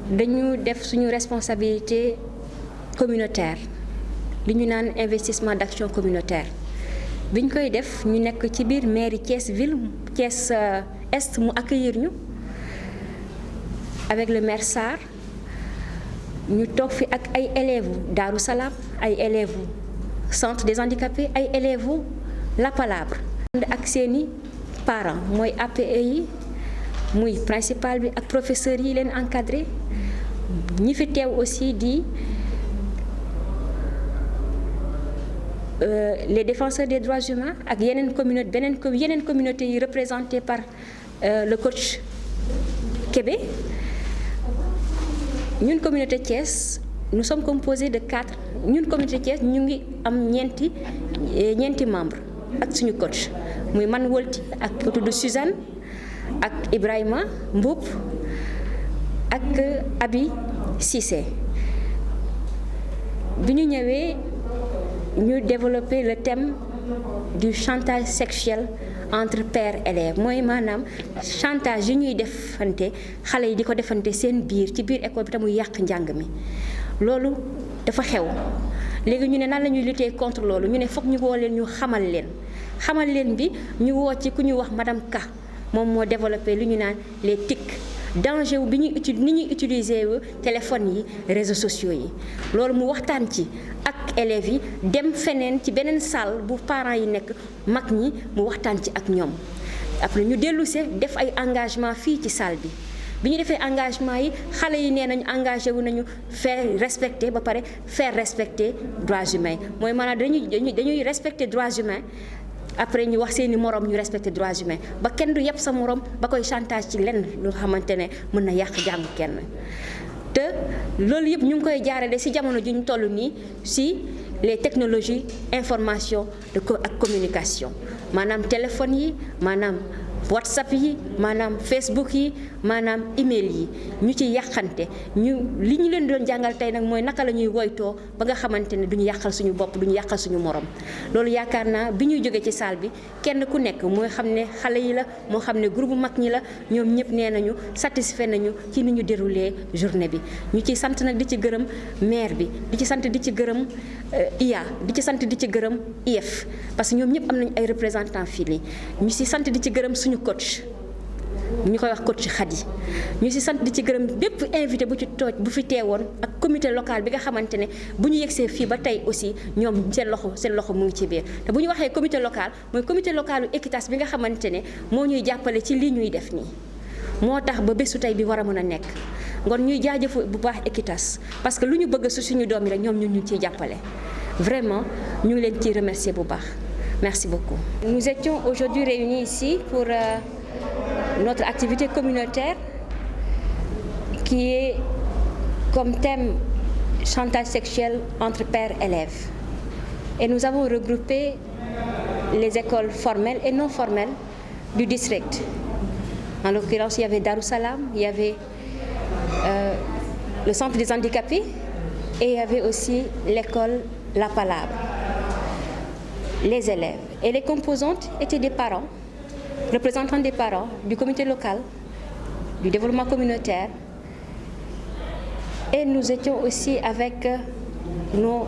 dañu def suñu responsabilité communautaire li ñu naan investissement d'action communautaire biñ koy def ñu nekk ci biir mairie Thiès ville Thiès Est mu accueillir ñu avec le maire Sarr ñu toog fi ak ay élèves Darou Salam ay élèves centre des handicapés ay élèves La Palabre ak seeni parents mooy APE yi muy principal bi ak professeurs yi leen encadré ñi fi teew aussi di les défenseurs des droits humains ak yeneen communauté yi représentées par le coach Kébé. Ñun communauté Thiès nous sommes composés de 4 ñun communauté Thiès ñu ngi am ñeenti membres ak suñu coach muy man Wolti ak ku tudd Suzanne ak Ibrahima Mboup ak Abi Cissé bi ñu ñëwee ñu développer le thème du chantage sexuel entre pères élèves mooy maanaam chantage yi ñuy defante xale yi di ko defante seen biir ci biir école bi te muy yàq njàng mi loolu dafa xew léegi ñu ne nan la ñuy lutter contre loolu ñu ne foog ñu woo leen ñu xamal leen bi ñu woo ci ku ñu wax madame Ka moom moo développé lu ñu naan les TIC danger bi ñuy ni ñuy utiliser téléphone yi réseaux sociaux yi loolu mu waxtaan ci ak élèves yi dem feneen ci beneen salle bu parents yi nekk mag ñi mu waxtaan ci ak ñoom après ñu dellusee def ay engagement fii ci salle bi ñu defee engagement yi xale yi nee nañu engagé wu nañu faire respecter ba pare faire respecter droits humains mooy maanaam dañuy respecter droits humains après ñu wax seeni morom ñu respecter droits humains ba kenn du yeb sa morom ba koy chantage ci lenn lu xamante ne mën na yàq jàng kenn te loolu yëpp ñu ngi koy jaarale ci jamono ji ñu toll nii ci les technologies information ak communication maanaam téléphone yi maanaam WhatsApp yi maanaam Facebook yi maanaam email yi ñu ci yàqante li ñu leen doon jàngal tey nag mooy naka la ñuy woytoo ba nga xamante ne duñu yàqal suñu bopp duñu yàqal suñu morom loolu yaakaar naa bi ñuy jógee ci salle bi kenn ku nekk mooy xam ne xale yi la moo xam ne groupe mag ñi la ñoom ñëpp nee nañu satisfait nañu ci ni ñu déroulé journée bi ñu ciy sant nag di ci gërëm maire bi di ci sant di ci gërëm IA di ci sant di ci gërëm IF parce que ñoom ñëpp am nañu ay représentants fii nii ñu ci sant di ci gërëm suñu coach ñu koy wax coach Khady ñu ci sant di ci gërëm bépp invité bu ci tooj bu fi teewoon ak comité local bi nga xamante ne bu ñu yegsee fii ba tey aussi ñoom seen loxo mu ngi ci biir te bu ñu waxee comité local mooy comité localu Equitas bi nga xamante ne moo ñuy jàppale ci lii ñuy def nii moo tax ba bésu tey bi war a mën a nekk ngoon ñuy jaajëfu bu baax Equitas parce que lu ñu bëgg su suñu doom yi rek ñoom ñu ciy jàppale vraiment ñu ngi leen ciy remercier bu baax merci beaucoup. Nous étions aujourd'hui réunis ici pour notre activité communautaire qui est comme thème chantage sexuel entre pères et élèves. Et nous avons regroupé les écoles formelles et non formelles du district. En l'occurrence, il y avait Darou Salam, il y avait le centre des handicapés et il y avait aussi l'école La Palabre. Les élèves et les composantes étaient des parents, représentants des parents, du comité local, du développement communautaire. Et nous étions aussi avec nos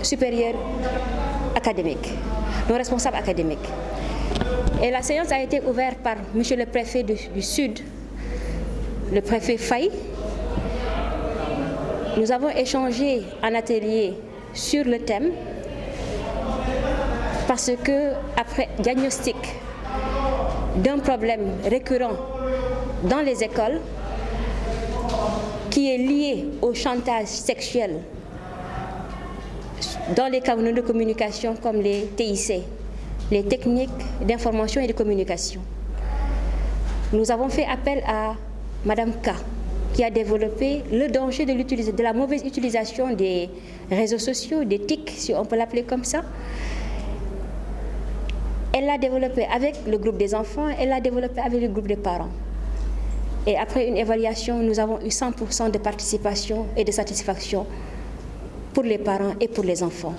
supérieurs académiques, nos responsables académiques. Et la séance a été ouverte par monsieur le préfet du Sud, le préfet Faye. Nous avons échangé en atelier sur le thème parce que après diagnostic d'un problème récurrent dans les écoles qui est lié au chantage sexuel dans les canaux de communication comme les TIC, les techniques d'information et de communication. Nous avons fait appel à Madame K, qui a développé le danger de la mauvaise utilisation des réseaux sociaux, des TIC, si on peut l'appeler comme ça. Elle l'a développé avec le groupe des enfants, elle l'a développé avec le groupe des parents. Et après une évaluation, nous avons eu 100% de participation et de satisfaction pour les parents et pour les enfants.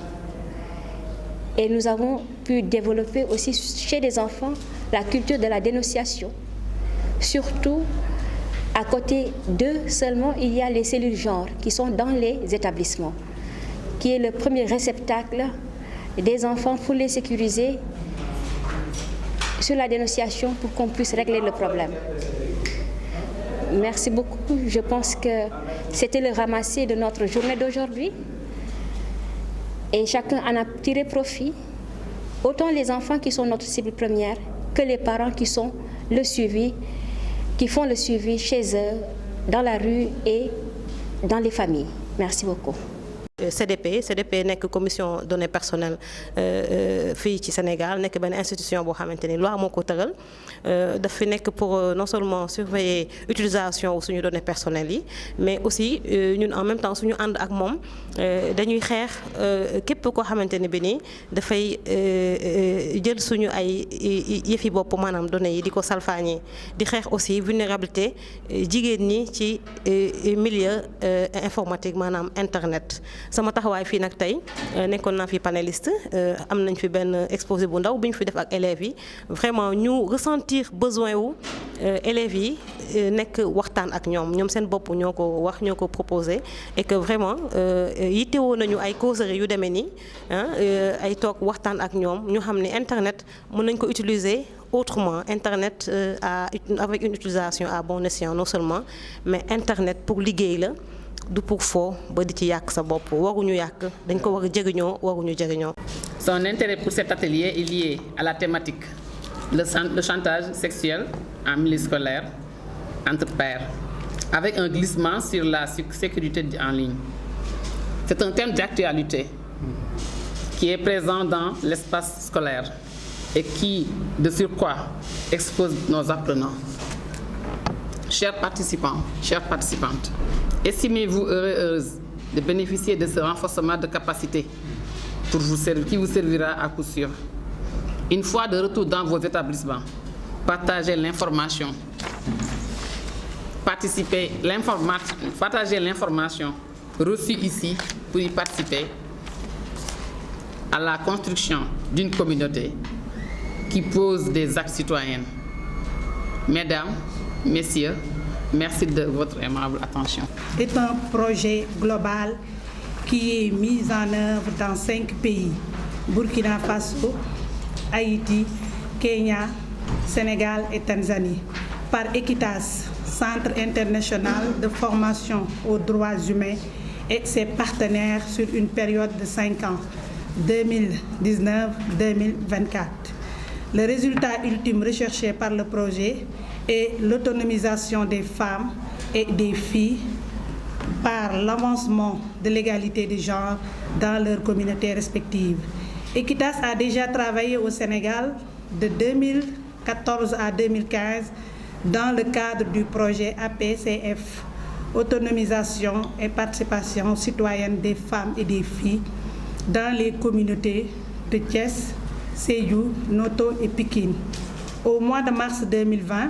Et nous avons pu développer aussi chez les enfants la culture de la dénonciation, surtout À côté d'eux seulement, il y a les cellules genre qui sont dans les établissements, qui est le premier réceptacle des enfants pour les sécuriser sur la dénonciation pour qu'on puisse régler le problème. Merci beaucoup. Je pense que c'était le ramassé de notre journée d'aujourd'hui et chacun en a tiré profit, autant les enfants qui sont notre cible première que les parents qui font le suivi chez eux, dans la rue et dans les familles. Merci beaucoup. CDP nekk commission données personnelles fii ci Sénégal nekk benn institution boo xamante ni loi moo ko tëral daf fi nekk pour non seulement surveiller utilisation suñu données personnelles yi mais aussi ñun en même temps suñu ànd ak moom dañuy xeex képp koo xamante ni bi nii dafay jël suñu ay yëfi bopp maanaam données yi di ko salfaañee di xeex aussi vulnérabilité jigéen ñi ci milieu informatique maanaam internet. sama taxawaay fii nag tey nekkoon naa fi panéliste am nañ fi benn exposé bu ndaw bi ñu fi def ak élèves yi vraiment ñu ressentir besoin wu élèves yi nekk waxtaan ak ñoom seen bopp ñoo ko wax ñoo ko proposé et que vraiment yittewoo nañu ay causeries yu demee nii ay toog waxtaan ak ñoom ñu xam ne internet mën nañ ko utiliser autrement. Internet avec une utilisation à bon escient non seulement mais internet pour liggéey la du pour foo ba di ci yàq sa bopp waruñu yàq dañ ko war a jëriñoo waruñu jëriñoo. Son intérêt pour cet atelier est lié à la thématique le chantage sexuel en milieu scolaire entre pairs, avec un glissement sur la sécurité en ligne. C'est un thème d'actualité qui est présent dans l'espace scolaire et qui, de surcroît, expose nos apprenants. Chers participants, chères participantes, estimez-vous heureuse de bénéficier de ce renforcement de capacité qui vous servira à coup sûr. Une fois de retour dans vos établissements, partagez l'information. Partagez l'information reçue ici pour y participer à la construction d'une communauté qui pose des actes citoyens. Mesdames, Messieurs, merci de votre aimable attention. C'est un projet global qui est mis en œuvre dans 5 pays, Burkina Faso, Haïti, Kenya, Sénégal et Tanzanie, par Equitas, Centre international de formation aux droits humains, et ses partenaires sur une période de 5 ans, 2019-2024. Le résultat ultime recherché par le projet est l'autonomisation des femmes et des filles par l'avancement de l'égalité de genre dans leurs communautés respectives. Equitas a déjà travaillé au Sénégal de 2014 à 2015 dans le cadre du projet APCF, autonomisation et participation citoyenne des femmes et des filles dans les communautés de Thiès, Sédhiou, Noto et Pikine. Au mois de mars 2020,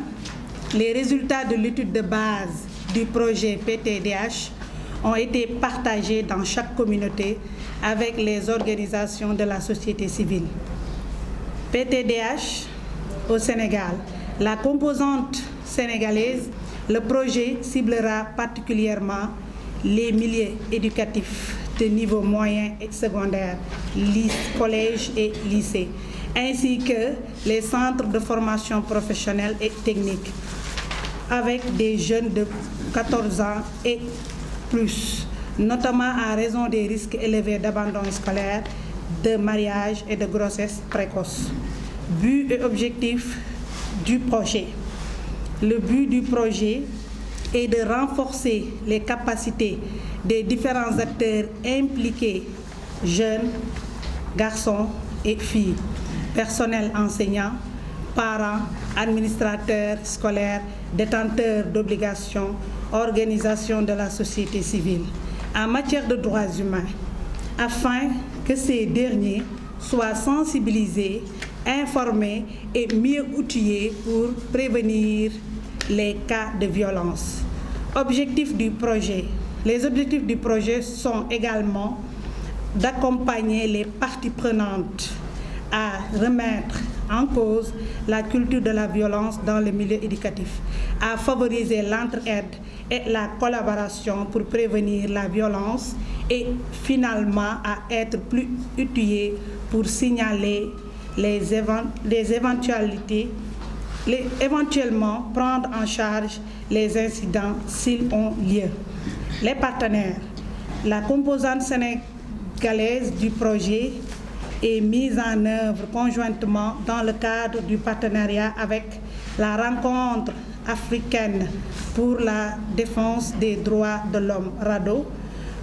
les résultats de l'étude de base du projet PTDH ont été partagés dans chaque communauté avec les organisations de la société civile. PTDH au Sénégal, la composante sénégalaise, le projet ciblera particulièrement les milieux éducatifs de niveau moyen et secondaire, collège et lycée, ainsi que les centres de formation professionnelle et technique, avec des jeunes de 14 ans et plus, notamment en raison des risques élevés d'abandon scolaire, de mariage et de grossesse précoce. But et objectif du projet. Le but du projet est de renforcer les capacités des différents acteurs impliqués, jeunes, garçons et filles, personnel enseignant, parents, administrateurs scolaires, détenteurs d'obligations, organisations de la société civile, en matière de droits humains, afin que ces derniers soient sensibilisés, informés et mieux outillés pour prévenir les cas de violence. Objectifs du projet. Les objectifs du projet sont également d'accompagner les parties prenantes à remettre en cause la culture de la violence dans le milieu éducatif, à favoriser l'entraide et la collaboration pour prévenir la violence et finalement à être plus outillés pour signaler éventuellement prendre en charge les incidents s'ils ont lieu. Les partenaires. La composante sénégalaise du projet est mise en œuvre conjointement dans le cadre du partenariat avec la rencontre africaine pour la défense des droits de l'homme, RADDHO,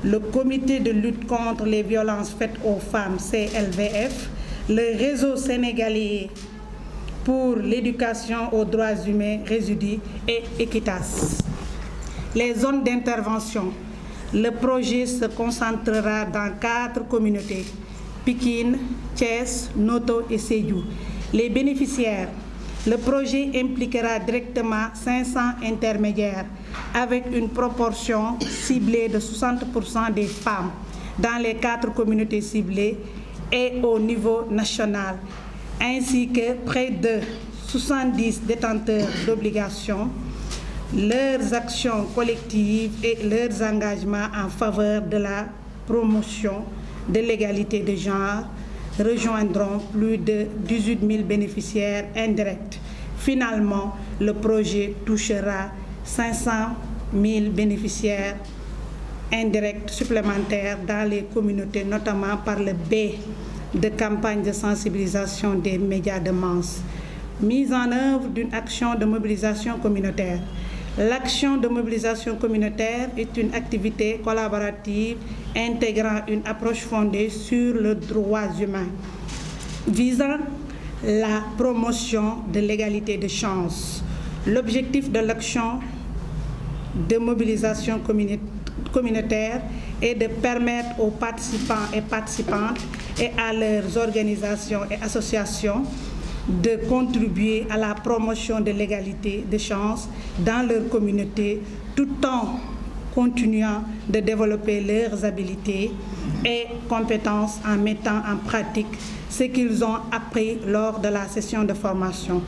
le comité de lutte contre les violences faites aux femmes, CLVF, le réseau sénégalais pour l'éducation aux droits humains, RÉSUDI, et Equitas. Les zones d'intervention. Le projet se concentrera dans 4 communautés, Pikine, Thiès, Noto et Sédhiou. Les bénéficiaires. Le projet impliquera directement 500 intermédiaires avec une proportion ciblée de 60% des femmes dans les 4 communautés ciblées et au niveau national, ainsi que près de 70 détenteurs d'obligations, leurs actions collectives et leurs engagements en faveur de la promotion de l'égalité de genre rejoindront plus de 18 000 bénéficiaires indirects. Finalement, le projet touchera 500 000 bénéficiaires indirects supplémentaires dans les communautés, notamment par le biais de campagnes de sensibilisation des médias de masse. Mise en œuvre d'une action de mobilisation communautaire. L'action de mobilisation communautaire est une activité collaborative intégrant une approche fondée sur les droits humains, visant la promotion de l'égalité de chance. L'objectif de l'action de mobilisation communautaire est de permettre aux participants et participantes et à leurs organisations et associations de contribuer à la promotion de l'égalité de chance dans leur communauté tout en continuant de développer leurs habilités et compétences en mettant en pratique ce qu'ils ont appris lors de la session de formation.